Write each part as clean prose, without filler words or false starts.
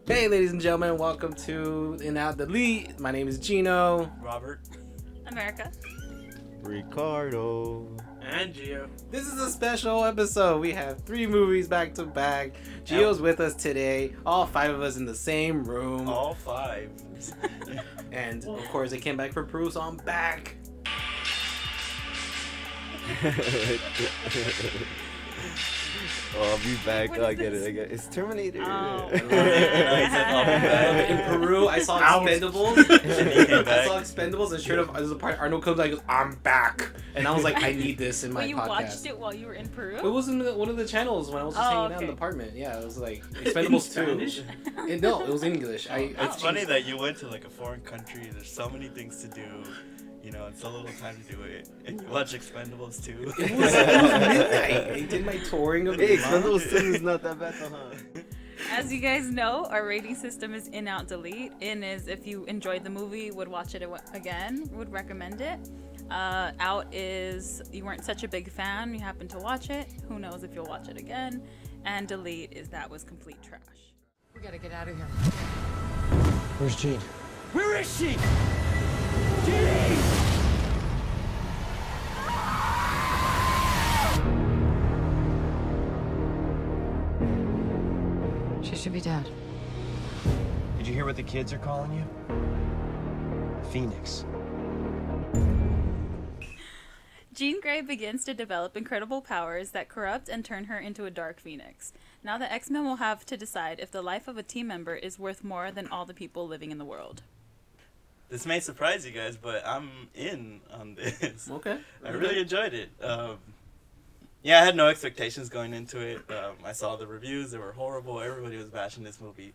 Hey, ladies and gentlemen, welcome to In Out Delete. My name is Gino. Robert. America. Ricardo. And Gio. This is a special episode. We have 3 movies back to back. Gio's with us today. All 5 of us in the same room. All 5. And of course, they came back for Peru, so I'm back. I'll be back. I get it. It's Terminator. Oh. In Peru, I saw Expendables. I saw Expendables, and sure enough, there's a part Arnold comes out and goes, "I'm back," and I was like, "I need this in my Wait, you podcast." watched it while you were in Peru? It was in one of the channels when I was just hanging out in the apartment. Yeah, it was like Expendables 2. No, it was in English. It's funny that you went to like a foreign country. There's so many things to do. You know, and so little time to do it. And you watch Expendables 2. It was midnight. I did my touring of Hey, the month. Expendables 2 is not that bad, though, huh? As you guys know, our rating system is in, out, delete. In is if you enjoyed the movie, would watch it again, would recommend it. Out is you weren't such a big fan, you happened to watch it. Who knows if you'll watch it again. And delete is that was complete trash. We gotta get out of here. Where's Jean? Where is she? She should be dead. Did you hear what the kids are calling you? Phoenix. Jean Grey begins to develop incredible powers that corrupt and turn her into a dark phoenix. Now the X-Men will have to decide if the life of a team member is worth more than all the people living in the world. This may surprise you guys, but I'm in on this. Okay. I really enjoyed it. Yeah, I had no expectations going into it. I saw the reviews; they were horrible. Everybody was bashing this movie,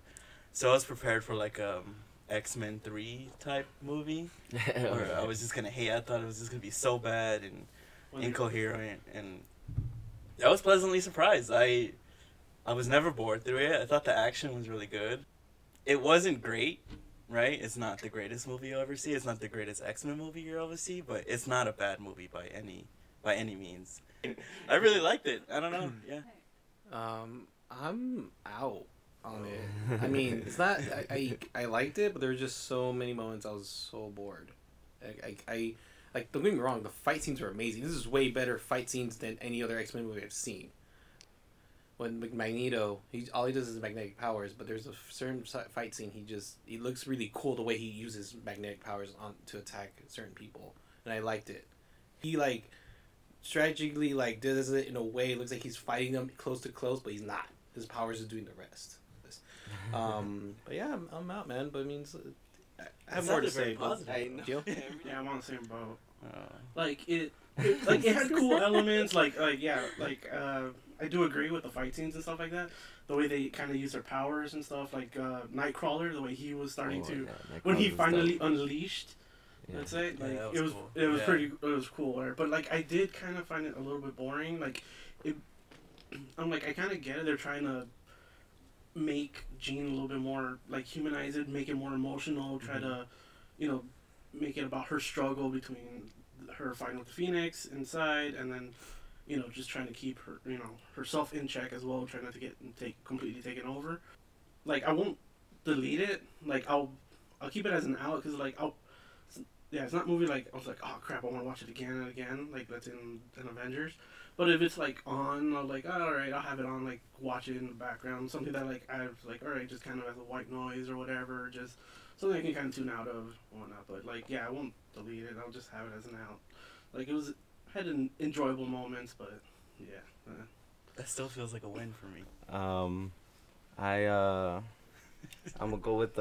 so I was prepared for like X-Men 3 type movie, where I was just gonna hate. I thought it was just gonna be so bad and incoherent, and I was pleasantly surprised. I was never bored through it. I thought the action was really good. It wasn't great, right? It's not the greatest movie you'll ever see. It's not the greatest X-Men movie you'll ever see, but it's not a bad movie by any means. I really liked it. I don't know. Yeah. I'm out on it. I mean, it's not. I liked it, but there were just so many moments I was so bored. I like. Don't get me wrong. The fight scenes are amazing. This is way better fight scenes than any other X-Men movie I've seen. When Magneto, all he does is magnetic powers, but there's a certain fight scene. He looks really cool the way he uses magnetic powers to attack certain people, and I liked it. He strategically does it in a way it looks like he's fighting them close to close, but he's not. His powers is doing the rest. But yeah, I'm out, man. But I mean, I have more to say. Gio? Yeah, I'm on the same boat. It had cool elements. I do agree with the fight scenes and stuff like that. The way they kind of use their powers and stuff, like Nightcrawler, the way he was starting when he finally unleashed. Yeah. Let's say it was cool. It was cool. But I did kind of find it a little bit boring. I kind of get it. They're trying to make Jean a little bit more humanize it, make it more emotional. Try to, make it about her struggle between her fighting with the Phoenix inside, and then, just trying to keep her, herself in check as well, trying not to get completely taken over. I won't delete it. I'll keep it as an out because it's not a movie I was like, oh crap, I want to watch it again and again, that's in Avengers. But if it's on, I'm like, oh, alright, I'll have it on, watch it in the background, something that I was alright, just kind of as a white noise or whatever, just something I can kind of tune out of and whatnot. But I won't delete it, I'll just have it as an out. Had enjoyable moments, but yeah. That still feels like a win for me. I'm gonna go with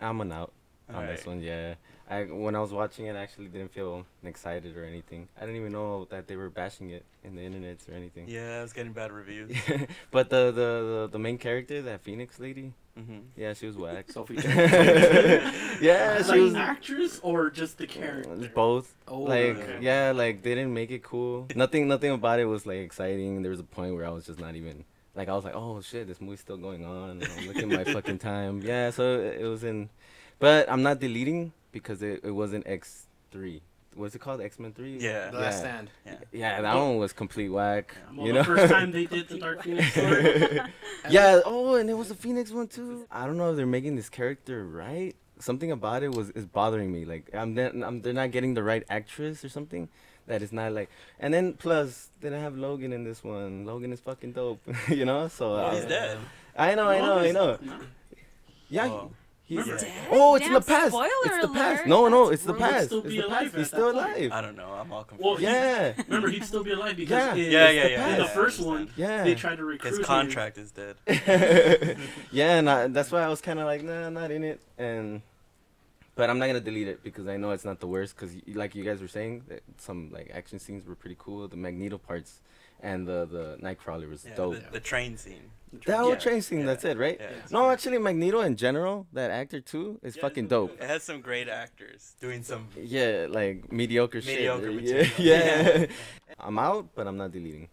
I'm an out on this one. Yeah, when I was watching it, I actually didn't feel excited or anything. I didn't even know that they were bashing it in the internets or anything. Yeah, I was getting bad reviews. But the main character, that Phoenix lady, yeah, she was whack. Sophie. Yeah, she was an actress or just the character. both. Oh, okay. Yeah, they didn't make it cool. Nothing about it was exciting. There was a point where I was just not even. I was like, oh shit, this movie's still going on. I'm looking at my fucking time. Yeah, so it was in. But I'm not deleting because it wasn't X3. What's it called? X-Men 3? Yeah. The Last Stand. Yeah, that one was complete whack. Well, the first time they did the Dark Phoenix story. Yeah. Oh, and it was a Phoenix one too. I don't know if they're making this character right. Something about it is bothering me. Like they're not getting the right actress or something. That is not like. And then plus they don't have Logan in this one. Logan is fucking dope. You know. So He's dead. I know. No. Yeah. Oh. He's Remember? Dead? Oh, it's in Damn, the past. spoiler It's the past. alert. No, it's the Bro, he'd past. still It's be the alive past. at He's that still point. alive. I don't know. I'm all confused. Well, Yeah. Remember, he'd still be alive because Yeah. in, Yeah, in the yeah. first one, Yeah. they tried to recruit His him. contract is dead. Yeah, and that's why I was kind of like, nah, I'm not in it. But I'm not gonna delete it because I know it's not the worst. Because like you guys were saying, that some like action scenes were pretty cool. The Magneto parts and the Nightcrawler was Yeah, dope. the train scene. That whole Yeah. train scene, Yeah. that's it, right? Yeah. No, actually, Magneto in general, that actor too, is fucking dope. It has some great actors doing some. Yeah, like mediocre shit. Mediocre Yeah, material. yeah. I'm out, but I'm not deleting.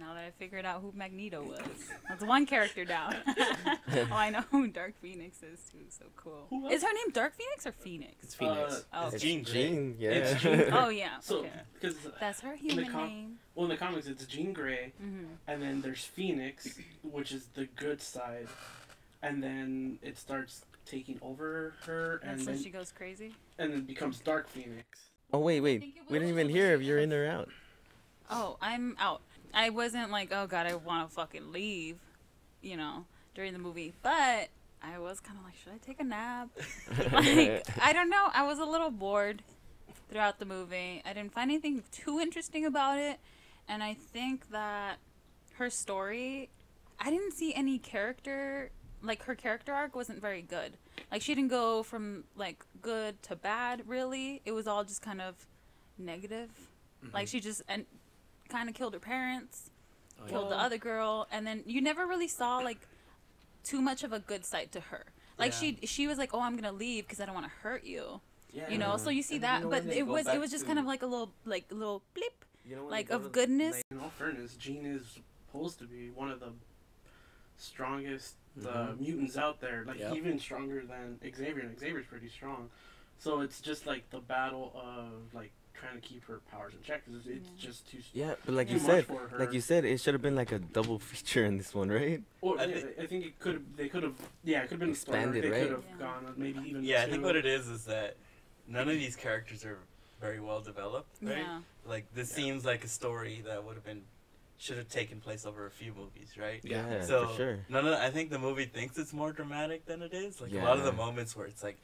Now that I figured out who Magneto was, that's one character down. Oh, I know who Dark Phoenix is too. So cool. Who Is her name Dark Phoenix or Phoenix? It's Phoenix. Oh, It's okay. Jean Grey. Jean, yeah. It's Jean. Oh yeah. So, Okay. because That's her the human com- name. well, in the comics, it's Jean Grey, Mm-hmm. and then there's Phoenix, which is the good side, and then it starts taking over her, and That's when then she goes crazy. and then becomes Dark Phoenix. Oh, wait. think it We didn't was. even hear if you're in or out. Oh, I'm out. I wasn't like, oh god, I want to fucking leave, during the movie. But I was kind of like, should I take a nap? Like, I don't know. I was a little bored throughout the movie. I didn't find anything too interesting about it. And I think that her story, I didn't see any character, like her character arc wasn't very good. Like she didn't go from like good to bad, really. It was all just kind of negative. Like she just kind of killed her parents, killed the other girl, and then you never really saw like too much of a good side to her. Like she was like, oh, I'm gonna leave because I don't want to hurt you. Yeah. So you see And that, you know but when they it go was back just to- kind of like a little blip, You know when like they go of to- goodness. In all fairness, Jean is supposed to be one of the strongest mutants out there. Like Yep. even stronger than Xavier, and Xavier's pretty strong. So it's just like the battle of like trying to keep her powers in check. 'Cause it's just too. Yeah, but like too you much said, for her. it should have been like a double feature in this one, right? Or I I think it could have. They could have. Yeah, it could have been Expanded, They right? could have Yeah. gone maybe even. Yeah, I two. think what it is that none of these characters are very well developed, right? Yeah. Like this seems like a story that should have taken place over a few movies, right? Yeah, So for sure. I think the movie thinks it's more dramatic than it is. Like a lot of the Yeah. moments where it's like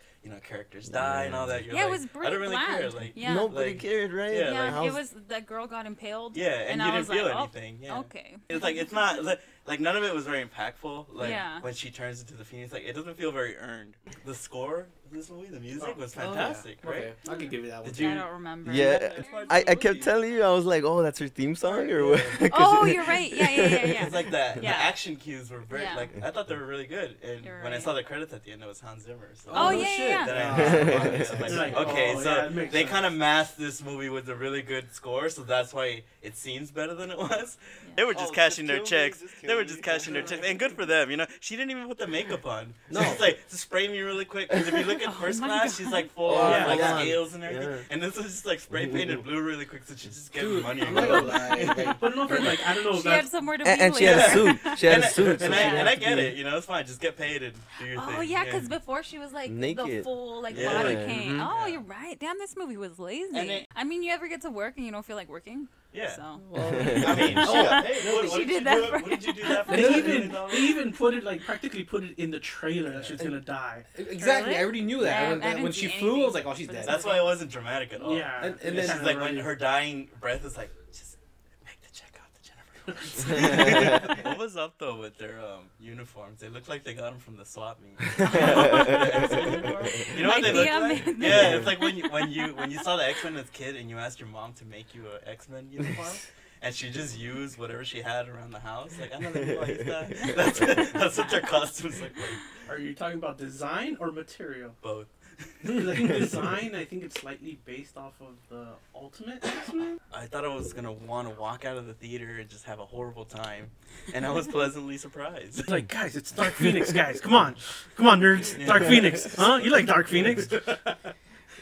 characters die and all that. You're Yeah, like, it was I pretty don't really bland. care. Like Yeah. Nobody like- cared, right? yeah, Yeah, like, it was that girl got impaled. yeah, and I you was didn't feel like, oh, anything. Yeah. Okay. It's like it's not like none of it was very impactful. Like Yeah. when she turns into the Phoenix, like it doesn't feel very earned. The score of this movie, the music was fantastic, right? Okay, I could give you that one. Did you? I don't remember. Yeah, It's part of I the kept movie. telling you, I was like, oh, that's her theme song or what? 'Cause Oh, it- you're right. Yeah. It's like that. Yeah. The action cues were very Yeah. like I thought they were really good, and You're when I right. saw the credits at the end, it was Hans Zimmer. So Oh, no yeah, shit. yeah. then I Yeah. understood why. So Like, okay, oh, so yeah, it makes they sense. kind of masked this movie with a really good score, so that's why it seems better than it was. They were just Oh, cashing just their kill me, checks. just They kill were me. just cashing their checks, and good for them. She didn't even put the makeup on. No. She's just like, just spray me really quick. Because if you look at First my Class, she's like full Oh, on yeah, like yeah. scales and everything, Yeah. and this was just like spray painted blue really quick, so she just get Dude, money. I'm not gonna lie. Like, But no, for like I don't know if She had that's. somewhere to be. And she had a later. suit. She had a suit. so And she I had to get be- it, it's fine. Just get paid and do your thing. Oh yeah, because before she was like the Naked. full like Yeah. body Yeah. paint. Mhm. Oh, Yeah. you're right. Damn, this movie was lazy. And it- I mean, you ever get to work and you don't feel like working? Yeah. So. I mean, she got paid. What She did did you that do? for- What did you do that for? They $10 even million? they even put it like practically put it in the trailer that she's gonna die. exactly, Really? I already knew that. Yeah, when I didn't when see she anything flew, I was like, oh, she's for dead. this. That's why it wasn't dramatic at all. Yeah, And And then- she's like, when her dying breath is like, just make the check out to Jennifer Lawrence. What was up though with their uniforms? They look like they got them from the swap meet. You know what they look Idea like? made- Yeah, it's like when you saw the X-Men as a kid and you asked your mom to make you an X-Men uniform. And she just used whatever she had around the house. Like, I know they use that. That's what their costumes look like. Are you talking about design or material? Both. I think design. I think it's slightly based off of the Ultimate X-Men. I thought I was gonna want to walk out of the theater and just have a horrible time, and I was pleasantly surprised. It's like, guys, it's Dark Phoenix, guys. Come on, nerds. Dark Phoenix, huh? You like Dark Phoenix? Give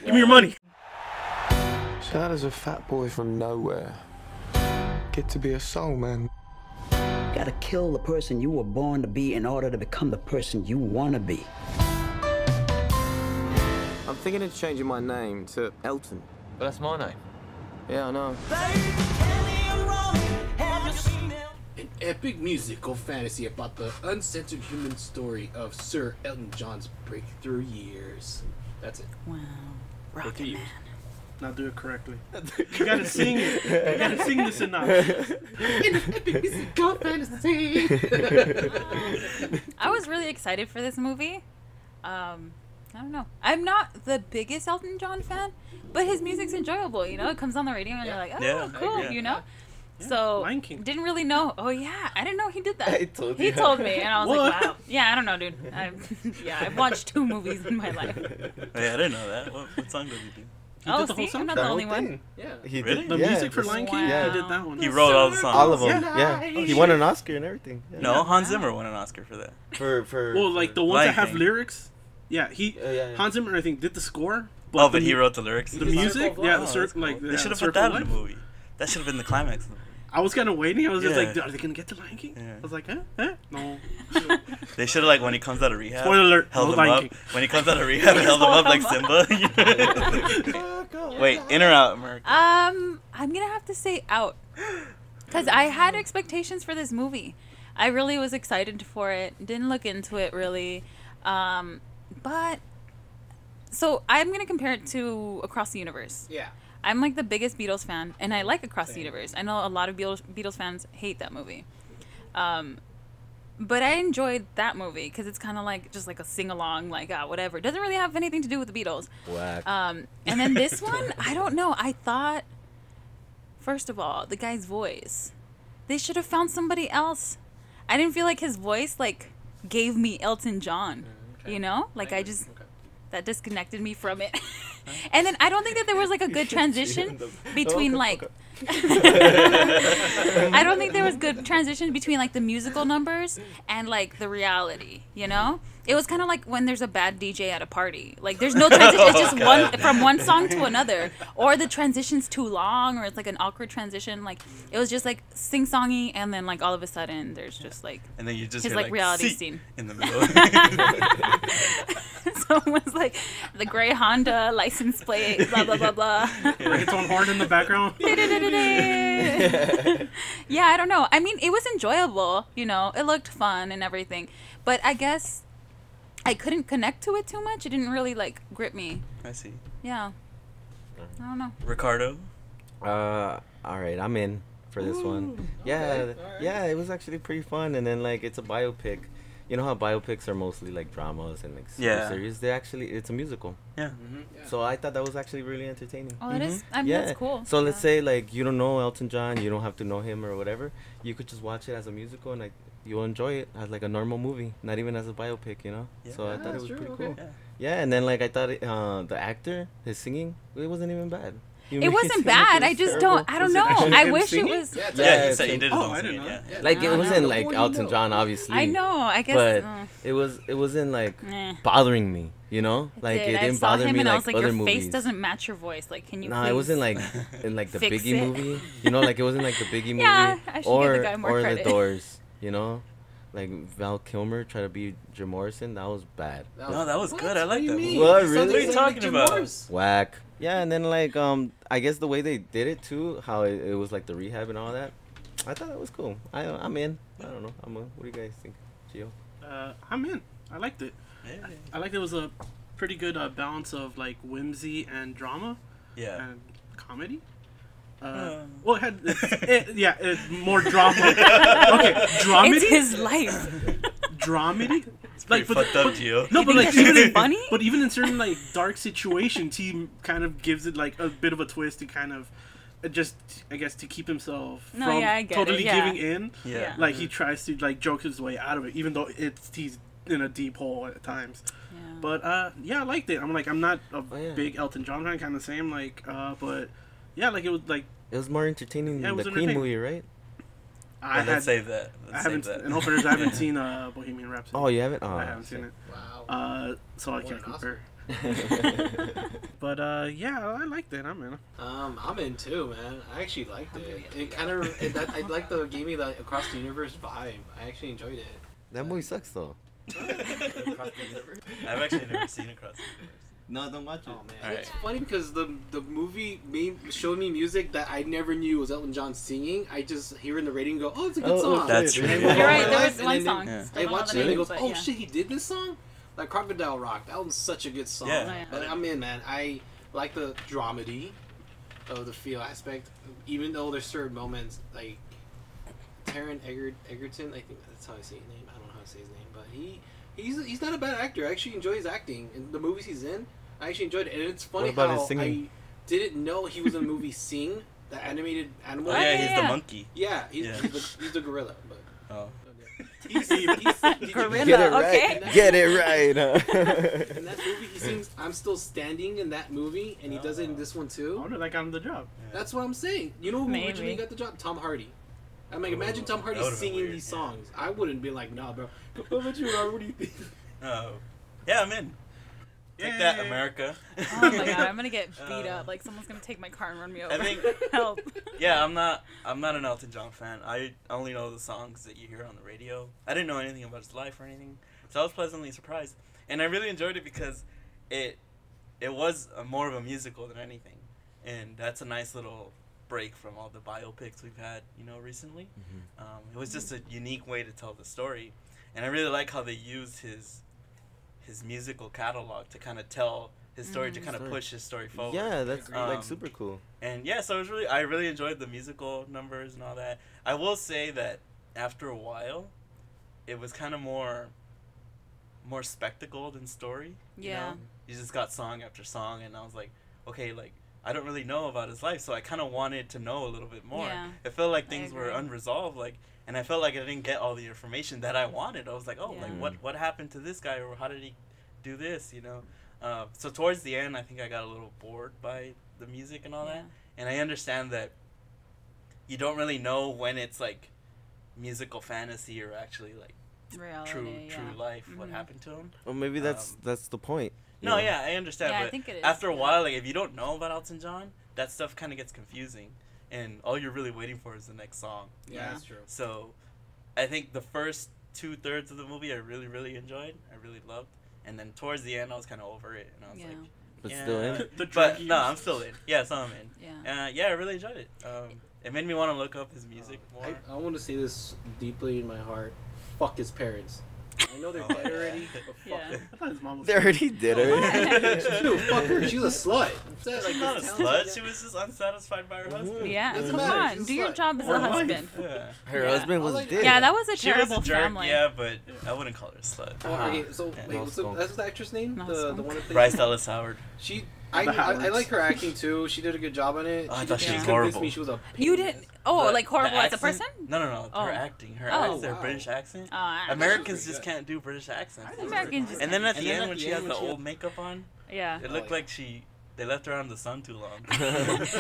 me your money. Shad is a fat boy from nowhere. Get to be a soul man. You gotta kill the person you were born to be in order to become the person you wanna be. I'm thinking of changing my name to Elton. But that's my name. Yeah, I know. An epic musical fantasy about the uncensored human story of Sir Elton John's breakthrough years. That's it. Wow. Breakthrough years. Not do it correctly. You gotta sing it. You gotta sing this enough. In an epic musical fantasy. I was really excited for this movie. I don't know. I'm not the biggest Elton John fan, but his music's enjoyable. You know, it comes on the radio and you're like, oh, Yeah, cool. yeah. You know. Yeah, So Lion King. didn't really know. Oh yeah, I didn't know he did that. I told He you. told me, and I was like, What? wow. Yeah, I don't know, dude. I've watched 2 movies in my life. Yeah, I didn't know that. What song did he do? He Oh, did the whole see, I'm not soundtrack. the only one. Yeah. He Really? did The yeah, music for just- Lion King, Wow. he did that one. He wrote all the songs. all of them. Yeah. Yeah, Oh, he won shit. an Oscar and everything. Yeah. No, Hans Wow. Zimmer won an Oscar for that. for Well, like the ones Lion that have King. lyrics. Yeah, yeah. Hans Zimmer, I think, did the score. Oh, but the he mu- wrote the lyrics. the did music. Circle of Yeah, Life. the Oh, circle. that's Like cool. yeah, They should have Circle put that of in the Life. movie. That should have been the climax. I was kind of waiting. I was just Yeah. like, are they gonna get to Lion King? Yeah. I was like, eh? No. They should have, like, when he comes out of rehab, Spoiler alert, held no him Lion up. King. When he comes out of rehab, held him up like Simba. Wait, in or out, America? I'm gonna have to say out, because I had expectations for this movie. I really was excited for it. Didn't look into it really, but so I'm gonna compare it to Across the Universe. Yeah. I'm like the biggest Beatles fan, and I like Across the Same. Universe. I know a lot of Beatles fans hate that movie, but I enjoyed that movie because it's kind of like just like a sing along, like whatever. It doesn't really have anything to do with the Beatles. Whack. And then this one, I don't know. I thought, first of all, the guy's voice. They should have found somebody else. I didn't feel like his voice like gave me Elton John. Okay. You know, like I just Okay. that disconnected me from it. And then I don't think that there was like a good transition between like I don't think there was good transition between like the musical numbers and like the reality, you know? It was kind of like when there's a bad DJ at a party. Like there's no transition. It's just one from one song to another, or the transition's too long, or it's like an awkward transition. Like it was just like sing-songy, and then like all of a sudden there's just like And then you just his hear, like reality "See," scene. in the middle. So it was like the gray Honda license plate, blah blah blah blah. Reggaeton horn in the background. Yeah, I don't know. I mean, it was enjoyable, you know. It looked fun and everything, but I guess I couldn't connect to it too much. It didn't really like grip me. I see. Yeah, I don't know. Ricardo? All right, I'm in for this one. Yeah, okay, all right. yeah, it was actually pretty fun. And then like it's a biopic. You know how biopics are mostly like dramas and like Yeah. series. It's a musical. Yeah. Yeah. So I thought that was actually really entertaining. Oh, it is. I mean, Yeah. that's cool. So let's Yeah. say like you don't know Elton John, you don't have to know him or whatever. You could just watch it as a musical and like you'll enjoy it as like a normal movie, not even as a biopic, you know. Yeah. So I Yeah, thought it that's was true, pretty okay. cool. Yeah. Yeah, and then like I thought the actor, his singing, it wasn't even bad. He It made wasn't seem like bad. it I was just terrible. don't. I don't Was it know. actually I him wish it singing? was. Yeah, Yeah, he it's said he him. did his Oh, own I didn't singing, know yeah. that. Like I it don't wasn't know. like What do you Elton know? John, obviously. I know. I guess. But it wasn't like eh. bothering me, you know. Like it I didn't saw bother him me and I like was like, other your movies. face doesn't match your voice. Like, can you? No, please? it wasn't like in like the fix Biggie it? movie. You know, like it wasn't like the Biggie movie Yeah, I should give the guy more or credit. the Doors. You know, like Val Kilmer try to be Jim Morrison. That was bad. No, that was What? good. I like What do that you movie. mean? What, You sound really? like What are you talking Jim about? Morris. Whack. Yeah, and then like I guess the way they did it too, how it was like the rehab and all that. I thought that was cool. I'm in. I don't know. What do you guys think, Gio? I'm in. I liked it. Yeah. I liked it was a pretty good balance of like whimsy and drama Yeah. and comedy. Uh. Well, it had more drama. Okay, dramedy. It's his life. Dramedy. Pretty fucked up, Gio. No, You but think like that shit even was in, funny? but even in certain like dark situations, he kind of gives it like a bit of a twist to kind of just I guess to keep himself No, from yeah, I get it, totally yeah. giving in. Yeah. Like he tries to like joke his way out of it, even though he's in a deep hole at times. Yeah. But yeah, I liked it. I'm not a yeah. big Elton John fan, kind of same but yeah, like it was like It was more entertaining Yeah, it than was the Queen entertaining. movie, right? Let's save that. I Let's haven't save that. in all fairness, I haven't seen Bohemian Rhapsody. Oh, you haven't? Oh, I haven't seen it. Wow. So I Won can't an compare. But yeah, I liked it. I'm in. I'm in too, man. I actually liked it. It kind of I like the gave me the across the universe vibe. I actually enjoyed it. That movie sucks though. I've actually never seen Across the Universe. No, don't watch it. Oh man, Alright. it's funny because the movie showed me music that I never knew was Elton John singing. I just hear in the radio and go, "Oh, it's a good song." That's true. And You're right. There was and one then song. Yeah. I I don't know watched the it and it name, goes, but "Oh yeah. shit, he did this song." Like Crocodile Rock. That was such a good song. Yeah. But I'm in, man. I like the dramedy of the feel aspect, even though there's certain moments like Taron Egerton. I think that's how I say his name. I don't know how to say his name, but he's not a bad actor. I actually enjoy his acting in the movies he's in. I actually enjoyed it, and it's funny What about how his singing? I didn't know he was in the movie Sing, the animated animal. Oh, yeah, yeah, he's yeah. the monkey. Yeah, he's, Yeah. he's the gorilla. But Oh. he's Gorilla. Get it okay. right. Get it right. in that movie, he sings "I'm Still Standing" in that movie, and he does it in this one I too. wonder that got him the job. That's what I'm saying. You know who Maybe. originally got the job? Tom Hardy. I'm like, imagine Tom Hardy that would've been singing weird, these yeah. songs. I wouldn't be like, nah, bro. What about you, Robert? What do you think? Oh. Yeah, I'm in. Take that, America. Oh my god, I'm gonna get beat up. Like someone's gonna take my car and run me over. I think. Help. Yeah, I'm not an Elton John fan. I only know the songs that you hear on the radio. I didn't know anything about his life or anything, so I was pleasantly surprised, and I really enjoyed it because it was more of a musical than anything, and that's a nice little break from all the biopics we've had, recently. It was just a unique way to tell the story, and I really like how they used his musical catalog to kind of tell his story, to kind of push his story forward. Yeah, that's like super cool. And yeah, so I really enjoyed the musical numbers and all that. I will say that after a while, it was kind of more spectacle than story. Yeah. You just got song after song, and I was like, okay, like I don't really know about his life, so I kind of wanted to know a little bit more. Yeah, It felt like things were agree. unresolved, and I felt like I didn't get all the information that I wanted. I was like, oh, Yeah. like what happened to this guy, or how did he do this, So towards the end, I think I got a little bored by the music and all that. And I understand that you don't really know when it's like musical fantasy or actually like Reality, true life, what happened to him. Well, maybe that's the point. you No, know? yeah, I understand. Yeah, I but think it is, after a yeah. while, like if you don't know about Elton John, that stuff kind of gets confusing, and all you're really waiting for is the next song. Yeah, that's true. So, I think the first 2/3 of the movie I really, really enjoyed. I really loved, and then towards the end I was kind of over it, and I was Yeah. like, But yeah. still in? The But drug no, use. I'm still in. Yeah, so I'm in. Yeah. Yeah, I really enjoyed it. It made me want to look up his music more. I want to say this deeply in my heart. Fuck his parents. I know they're Oh, dead yeah. already, but fuck Yeah. them. I thought his mom was. They already did it. Dude, fuck her. She's a slut. That's She's not a this slut. talented- She was just unsatisfied by her husband. Yeah, Doesn't come matter, on, she's do your slut. job as Or a wife. husband. Yeah. Her Yeah. husband was All I dead. Yeah, that was a She was terrible a jerk, family. yeah, but I wouldn't call her a slut. Oh, okay, so Yeah. wait, what's that's the actress name? No, The skunk. one that plays Bryce Dallas Howard. She, The I Howards. like her acting too. She did a good job on it. Oh, I she thought she was convinced horrible. me she was a. You didn't. Oh, The- like horrible the as a accent- person? No. Oh. Her acting. Her Oh, their wow. British accent. Americans Americans pretty just good. can't do British accents. Americans just And then at And the then end at when the she end has when the she old makeup on, Yeah. it looked yeah. like they left her on the sun too long.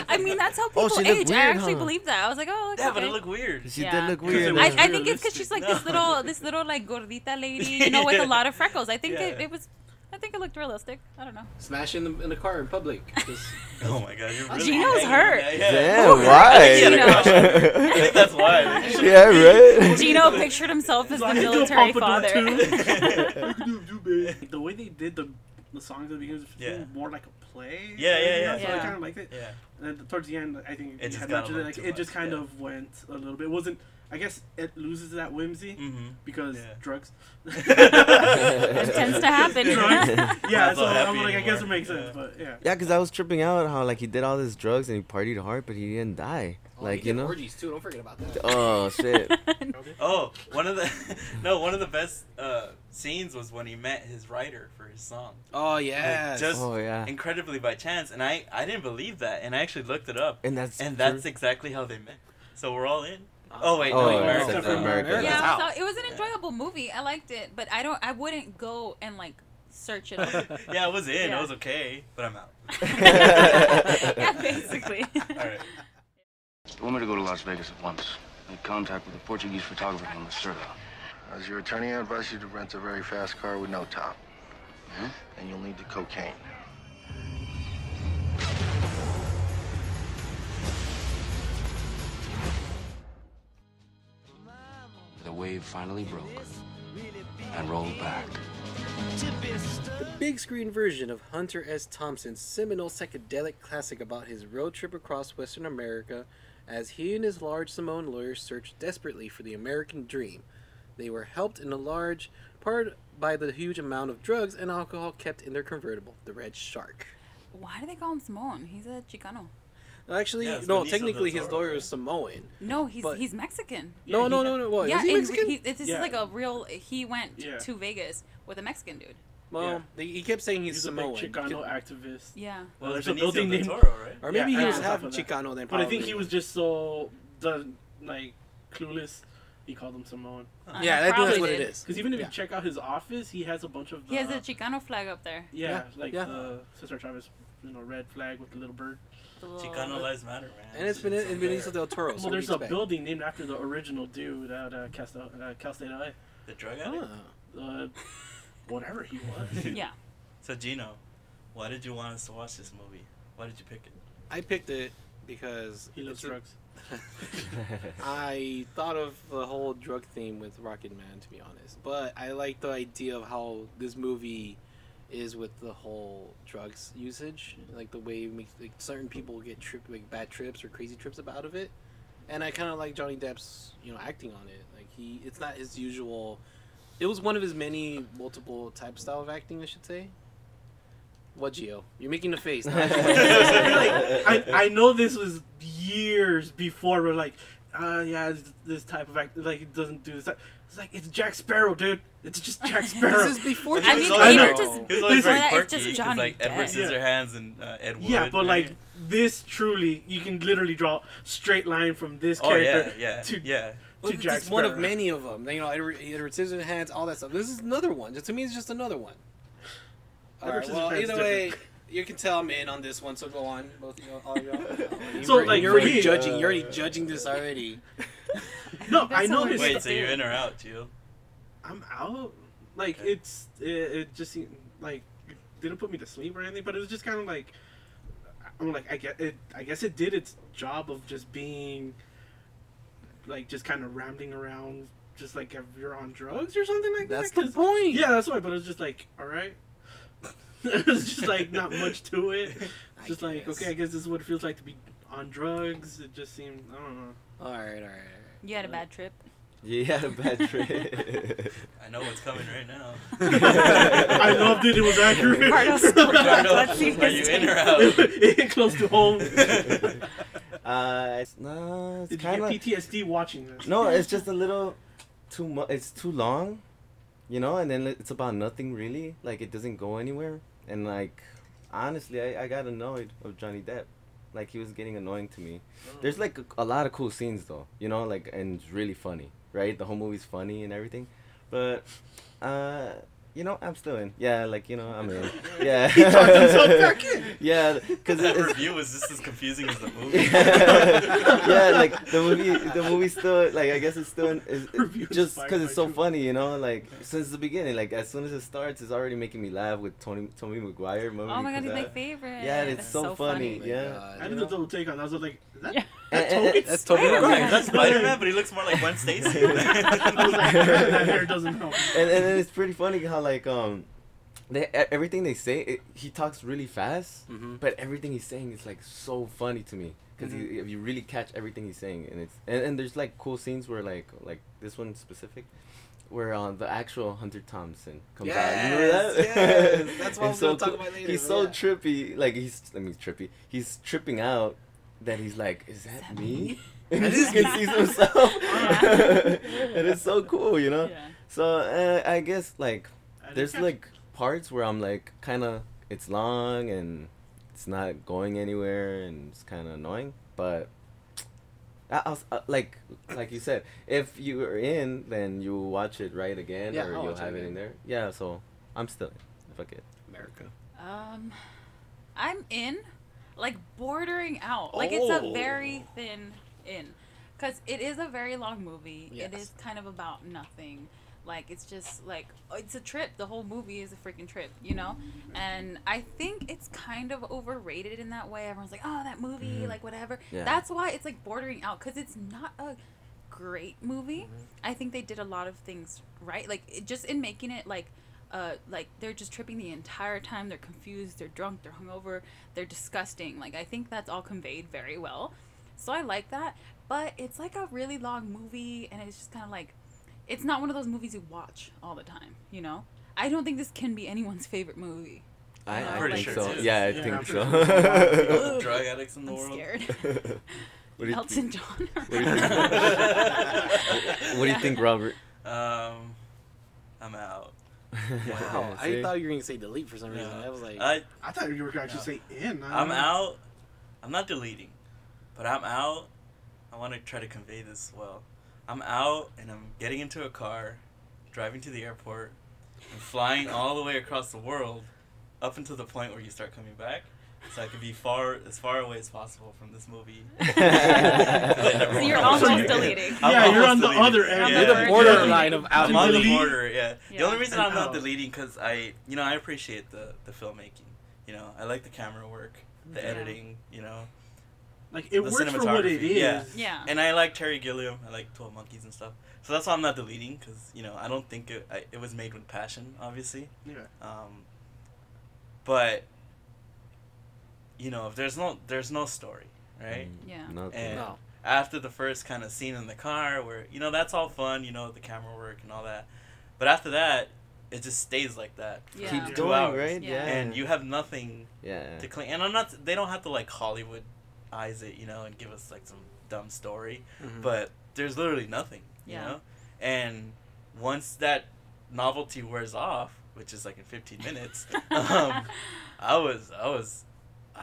I mean, that's how people Oh, she looked age. I weird, actually huh? believe that. I was like, oh, yeah, okay. but it looked weird. She Yeah. did look Because it weird. was I think it's because realistic. she's like No. this little like gordita lady, with a lot of freckles. I think Yeah. it was. I think it looked realistic. I don't know. Smash in the car in public. Just, Oh my god, you're really Gino's hanging on hurt. that, yeah. Damn, He why? had a Gino. crush on her. I think that's why. Yeah, right. Gino pictured himself as the I can do a military pompadour, father. The way they did the songs at the beginning was Yeah. more like a play. Yeah, yeah, yeah. So I Yeah. kind of liked it. Yeah. And then towards the end, I think It you just had got a mentioned it, little like too it just much, kind yeah. of went a little bit. It wasn't. I guess it loses that whimsy Mm-hmm. because Yeah. drugs. It tends to happen. Drugs. Yeah, Not so so I'm happy like, I guess it anymore. makes sense, Yeah. but yeah. Yeah, because I was tripping out how like he did all these drugs and he partied hard, but he didn't die. oh, Like he you did know. orgies too. Don't forget about that. Oh shit. Oh, one of the best scenes was when he met his writer for his song. Oh yeah. Just Oh yeah. incredibly by chance, and I didn't believe that, and I actually looked it up, And that's that's exactly how they met. So we're all in. Oh wait, Oh, no, yeah, America. except for America. Yeah, House. so it was an enjoyable movie. I liked it, but I wouldn't go and like search it up. Yeah, I was in. Yeah. It was okay, but I'm out. Yeah, basically. All right. You want me to go to Las Vegas at once? Make contact with a Portuguese photographer named Sir. As your attorney, I advise you to rent a very fast car with no top. Huh? Then you'll need the cocaine. The wave finally broke and rolled back. The big screen version of Hunter S. Thompson's seminal psychedelic classic about his road trip across Western America as he and his large Samoan lawyers searched desperately for the American dream. They were helped in a large part by the huge amount of drugs and alcohol kept in their convertible, the Red Shark. Why do they call him Samoan? He's a Chicano. Actually, Yeah, it's no, Benicio technically del his Toro, lawyer right? is Samoan. No, But- he's Mexican. No. What, Yeah, is he and Mexican? this is Yeah. like a real. He went Yeah. to Vegas with a Mexican dude. Well, he kept saying he's He's Samoan. a big Chicano activist. Yeah. Well, there's there's a building Benicio del named- Toro, right? Or maybe Yeah, he and was on half top of that. Chicano then But I probably. think he was just so clueless. He called him Samoan. Yeah, I think that's probably what it did. is. Because even if Yeah. you check out his office, he has a bunch of. He has a Chicano flag up there. Yeah, Yeah. the Cesar Chavez, red flag with the little bird. The little- Chicano lives matter, man. And it's been in Benicio del Toro. Well, there's a building named after the original dude at Cal State LA. The drug addict? Whatever he was. Yeah. So, Gino, why did you want us to watch this movie? Why did you pick it? I picked it because He loves drugs. I thought of the whole drug theme with Rocketman, to be honest. But I like the idea of how this movie is with the whole drugs usage, like the way it makes like certain people get bad trips or crazy trips out of it. And I kind of like Johnny Depp's acting on it. Like it's not his usual. It was one of his many multiple type style of acting, I should say. What, Gio? You're making a face. I know this was years before we're like, yeah, this type of act, like, it doesn't do this. It's like, it's Jack Sparrow, dude. It's just Jack Sparrow. This is before I Jack mean, Sparrow. even know. just He was always very it's quirky. just He's Johnny like Edward Depp. Scissorhands and Ed Wood. Yeah, but like right? this truly, you can literally draw straight line from this Oh, character yeah. to Well, Jack it's one of Sparrow. many of them. Edward Scissorhands, all that stuff. This is another one. To me, it's just another one. Edward Alright, well, Scissorhands either is way, different. you can tell I'm in on this one. So go on, both all of y'all. So, like, you're for already me- judging. You're already judging this already. No, That's I know how his. Wait, so you're in or out, Gio? I'm out. Like Okay. it just seemed like it didn't put me to sleep or anything, but it was just kind of like I'm like I guess it did its job of just being like just kind of rambling around, just like if you're on drugs or something like That's that. the 'cause- point. Yeah, that's why. But it was just like, all right. It's just like not much to it. It's just like, guess. okay, I guess this is what it feels like to be on drugs. It just seemed, I don't know. All right. You had a bad trip. You had a bad trip. I know what's coming right now. I loved it. It was accurate. Ricardo's Ricardo, Let's see are you his in or take. out? It hit close to home. It's Did you kind get of PTSD watching this? no. It's just a little too much. It's too long, and then it's about nothing really. Like it doesn't go anywhere. And like honestly, I got annoyed of Johnny Depp. Like he was getting annoying to me. There's like a lot of cool scenes though, like and it's really funny, right? The whole movie's funny and everything, but I'm still in. Yeah, like I'm in. Yeah. He talked himself back in. Yeah, because That it's review was just as confusing as the movie. yeah, like the movie still like I guess it's still Review is just fine because it's by so two. funny, like since the beginning, like as soon as it starts, it's already making me laugh with Tony Maguire. Remember Oh my god, he's my that? favorite. Yeah, it's That's so funny. Yeah. I did a double take on that. I was like, is that, Yeah. That's totally Spider-Man. right. That's Spider-Man, but he looks more like Gwen Stacy. I was like, that hair doesn't help. and then it's pretty funny how like everything they say he talks really fast, but everything he's saying is like so funny to me because if you really catch everything he's saying, and it's and there's like cool scenes where like this one specific where the actual Hunter Thompson comes out. You remember that? Yes. That's what I It's was gonna so talk cool. about later. He's but so yeah. trippy. Like he's tripping out that he's like, is that me? And That he is can see himself. And it's so cool, Yeah. So I guess like I didn't there's catch- like parts where I'm like kind of it's long and it's not going anywhere and it's kind of annoying, but I like you said, if you are in, then you watch it right again, Yeah, or I'll you'll watch it have it again. in there. Yeah, so I'm still in. Fuck it. America. I'm in, like bordering out. Like it's a Oh. very thin in, because it is a very long movie. It Yes. is kind of about nothing. Like, it's just like, it's a trip. The whole movie is a freaking trip, you know? And I think it's kind of overrated in that way. Everyone's like, oh, that movie, like, whatever. Yeah. That's why it's like bordering out, because it's not a great movie. I think they did a lot of things right. Like, just in making it like they're just tripping the entire time. They're confused, they're drunk, they're hungover, they're disgusting. Like, I think that's all conveyed very well. So I like that. But it's like a really long movie, and it's just kind of like, it's not one of those movies you watch all the time, you know? I don't think this can be anyone's favorite movie. I pretty think sure so. it is. Yeah, I Yeah, think I'm so. The drug addicts in the I'm world. scared. What do you Elton John. What do you think, Robert? I'm out. Wow, I See? thought you were gonna say delete for some reason. I was like, I thought you were going to actually say in. I'm out. I'm not deleting, but I'm out. I want to try to convey this well. I'm out, and I'm getting into a car, driving to the airport, and flying all the way across the world, up until the point where you start coming back, so I can be as far away as possible from this movie. So you're almost deleting. Yeah, you're on the deleting. other end. you're the borderline of out I'm on the delete. border, yeah. The Yeah. only reason I'm not out. deleting, because I appreciate the filmmaking. You know, I like the camera work, the editing, you know. Like, it The works for what it cinematography, is. yeah. Yeah. And I like Terry Gilliam. I like 12 Monkeys and stuff. So that's why I'm not deleting, because, you know, I don't think it was made with passion, obviously. Yeah. But, you know, if there's no story, right? Yeah. Nothing. And No. after the first kind of scene in the car where, you know, that's all fun, you know, the camera work and all that. But after that, it just stays like that. For Yeah. Keeps 2 going, hours. right? Yeah. And you have nothing Yeah. to clean. And they don't have to, like, Hollywood eyes it, you know, and give us, like, some dumb story. But there's literally nothing, you Yeah. know? And once that novelty wears off, which is like in 15 minutes, I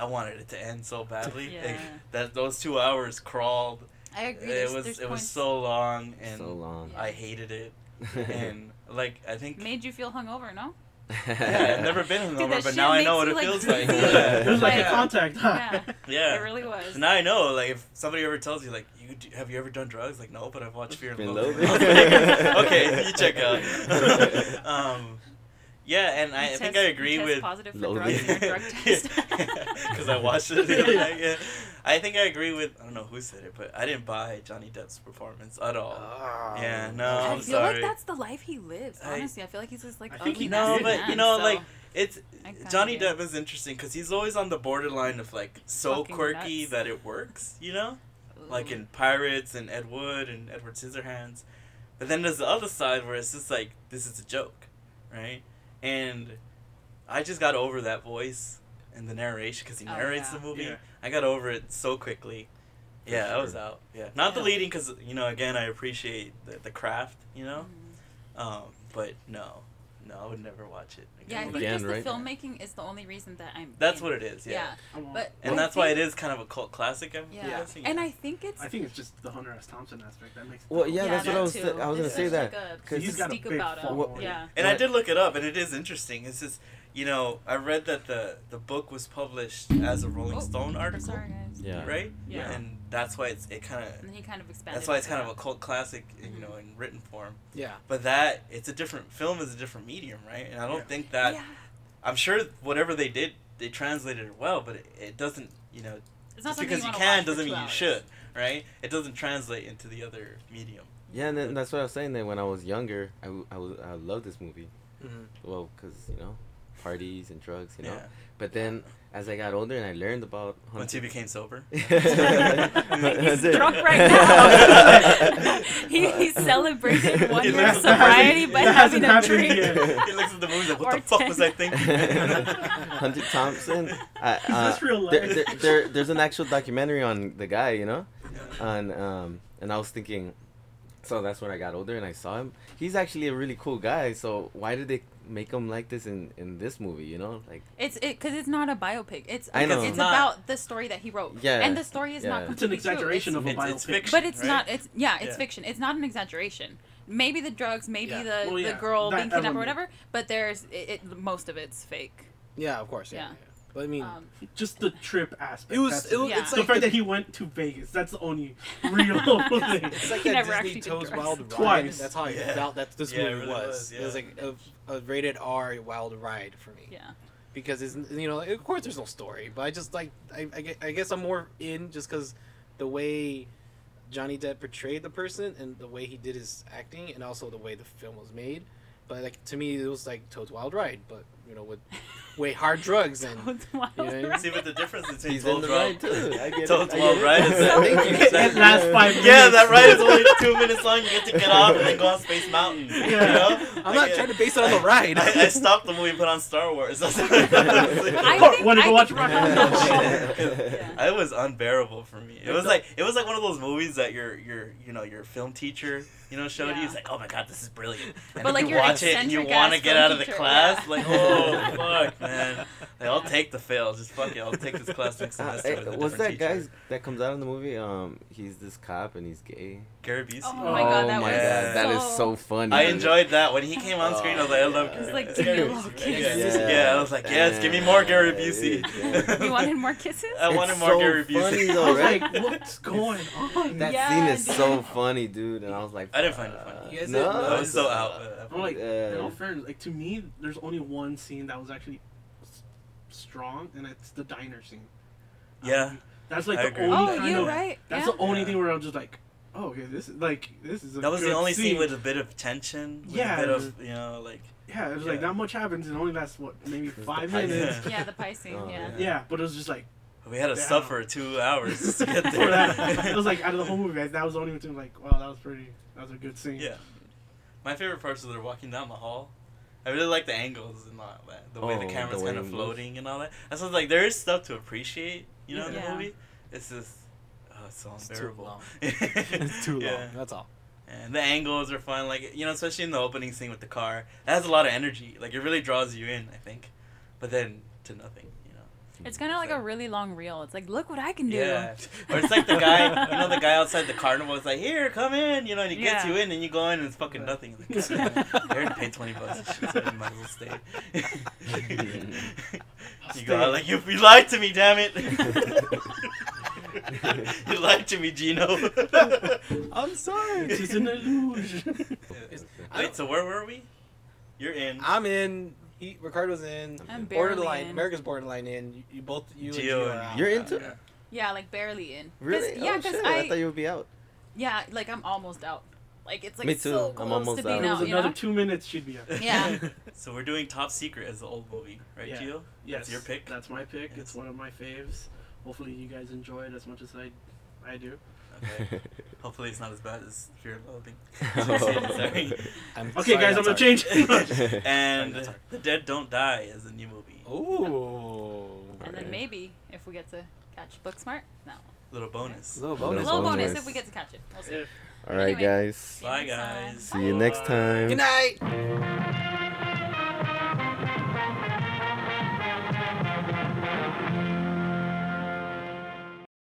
wanted it to end so badly. Yeah. Like, that those 2 hours crawled. I agree. It There's was points- so long, and So long. I hated it. And like, I think Made you feel hungover, no? yeah, I've never been Dude, hungover, that but shit now I know what makes it you, feels like, like. dizzy. It was like Like, a contact, huh? Yeah. Yeah. It really was. So now I know, like, if somebody ever tells you, like, have you ever done drugs? Like, no, but I've watched Fear and Fear and Loathing. Loathing. Okay, you check out. Yeah, and I think I agree you test with positive for Loathing. drugs in your drug test. because I watched it the other night. Yeah. I think I agree with, I don't know who said it, but I didn't buy Johnny Depp's performance at all. Yeah, no, I I'm feel sorry. like that's the life he lives. Honestly, I feel like he's just like I think ugly, he nasty No, but man, you know, so like, it's I kinda Johnny get it. Depp is interesting because he's always on the borderline of like so Fucking quirky nuts. that it works, you know, like in Pirates and Ed Wood and Edward Scissorhands. But then there's the other side where it's just like, this is a joke, right? And I just got over that voice and the narration because he Oh, narrates yeah. the movie. Yeah. I got over it so quickly. Yeah, I was out. Yeah, not deleting because, you know, again, I appreciate the craft, you know. But no, I would never watch it again. Yeah, I think Again, just right? the filmmaking is the only reason that I'm. That's in. what it is, yeah. But And I that's why it think- is kind of a cult classic, I'm Yeah, guessing. and I think it's. I think it's just the Hunter S. Thompson aspect that makes it. Well, yeah, that's what I was. too. I was gonna It's say such, that. like, a 'cause he's got a mystique big about him. following. Yeah. And I did look it up, and it is interesting. It's just, you know, I read that the book was published as a Rolling Stone article, Sorry, guys. Yeah. right? Yeah. And that's why it kind of. And then he kind of expanded. That's why it's onto kind of a that. cult classic, you know, in written form. Yeah. But it's a different film, is a different medium, right? And I don't think that. Yeah. I'm sure whatever they did, they translated it well, but it doesn't, you know, It's not just something because you you wanna can watch for doesn't 2 mean you hours. should, right? It doesn't translate into the other medium. Yeah, and then that's what I was saying. That when I was younger, I loved this movie. Well, because you know, parties and drugs, you know. Yeah. But then as I got older and I learned about Once you became sober. He's drunk right now. he celebrated 1 year of sobriety by having a drink. He looks at the movie like, what the fuck was I thinking? Hunter Thompson. Is this real life? There's an actual documentary on the guy, you know, and I was thinking, so that's when I got older and I saw him. He's actually a really cool guy. So why did they make him like this in this movie? You know, like Because it's not a biopic. I know. It's about the story that he wrote. Yeah. And the story is not It's an completely exaggeration true. of a biopic. It's fiction, But it's right? not. It's Yeah. fiction. It's not an exaggeration. Maybe the drugs, maybe Yeah. the Well, yeah, the girl that being kidnapped or element. whatever. But most of it's fake. Yeah, of course. Yeah. But I mean, just the trip aspect. yeah. It's the like fact that he went to Vegas. That's the only real thing. It's like He that never Disney actually did Toes drugs. Wild Ride. Twice. That's how I felt that this Yeah, it movie really was. was, It was yeah. like a rated R wild ride for me. Yeah. Because it's, you know, of course there's no story, but I just like I guess I'm more in just because the way Johnny Depp portrayed the person and the way he did his acting and also the way the film was made. But like to me it was like Toad's Wild Ride, but you know with way hard drugs and Toad's Wild you know, Ride. See, but the difference between He's in the ride too. I get Toad's it. Wild Ride is that That last 5 minutes. yeah, that ride is only 2 minutes long. You get to get off and then go on Space Mountain. You know? I'm not trying to base it on the ride. I stopped the movie and put on Star Wars. I think- Want to go I watch think- Rocketman? It was unbearable for me. It was like one of those movies that your film teacher showed you. It's like, oh my god, this is brilliant. And But, then like, you your watch it and you eccentric want to ass get film out of the teacher, class. yeah. Like, oh fuck, man. Like, I'll take the fail. Just fuck it. I'll take this class next semester. With a What's that different teacher. guy that comes out in the movie? He's this cop and he's gay. Gary Busey. Oh my god, that oh my was god, that is so so funny. I enjoyed that when he came on screen. I was like, I love It's Gary. like, It's give me a Gary little Busey, kiss. right? Yeah, I was like, yes, give me more Gary Busey. You wanted more kisses? I wanted It's more so Gary funny Busey. though, I was right? like, what's going on? That Yeah, scene is dude. so funny, dude. And I was like, I didn't find it funny. You guys no, didn't? I was so out. I'm like, Yeah. in all fairness, like to me, there's only one scene that was actually strong, and it's the diner scene. Yeah. That's like I the agree. only Oh, kind you're of. right. That's yeah. the only Yeah. thing where I'm just like, oh, okay, this is a That was the good only scene with a bit of tension. With Yeah, a bit it of, like. Yeah, it was like Yeah. not much happens, and only lasts what maybe 5 pie minutes. Yeah, the pie scene, Oh, yeah. Yeah, but it was just like We had to Damn. suffer 2 hours just to get for there. that. It was like out of the whole movie, that was the only thing. Like, wow, that was a good scene. Yeah. My favorite parts is they're walking down the hall. I really like the angles and all that. The way the Oh, camera's the way kind of it floating and all that. That's what's like, there is stuff to appreciate, in the Yeah. movie. It's just, it's so It's too unbearable. long. It's too long. Yeah. That's all. And the angles are fun, like, especially in the opening scene with the car. It has a lot of energy. Like, it really draws you in, I think. But then, to nothing, It's kind of like a really long reel. It's like, look what I can do. Yeah. Or it's like the guy, the guy outside the carnival is like, here, come in, and he gets Yeah. you in, and you go in, and it's fucking nothing. Like, God, I already paid $20. So I might as well stay. You go out like, you lied to me, damn it. You lied to me, Gino. I'm sorry. It's just an illusion. Wait, so where were we? You're in. I'm in. Ricardo's in. I'm barely Borderline. in. America's borderline in. You both. You Gio and Gio are and- out. You're into it? Yeah. Yeah, like barely in. 'Cause- Really? Yeah, Oh, because shit. I thought you would be out. yeah, like I'm almost out. Like it's like Me too. so I'm close almost to being out. There out. was You another know? 2 minutes she'd be out. Yeah. So we're doing Top Secret as the old movie, right, Yeah. Gio? Yes, That's your pick? That's my pick. Yes. It's one of my faves. Hopefully you guys enjoy it as much as I do. Okay. Hopefully it's not as bad as Fear and Loathing. Oh. Sorry. Okay, guys, I'm gonna change. And Sorry, that's The Dead Don't Die is a new movie. Ooh. And then maybe if we get to catch Booksmart, no. Little bonus. Little A bonus. little bonus bonus. if we get to catch it. We'll see. Yeah. All right, Anyway. guys. See you Bye, next time. guys. See you next time. Good night.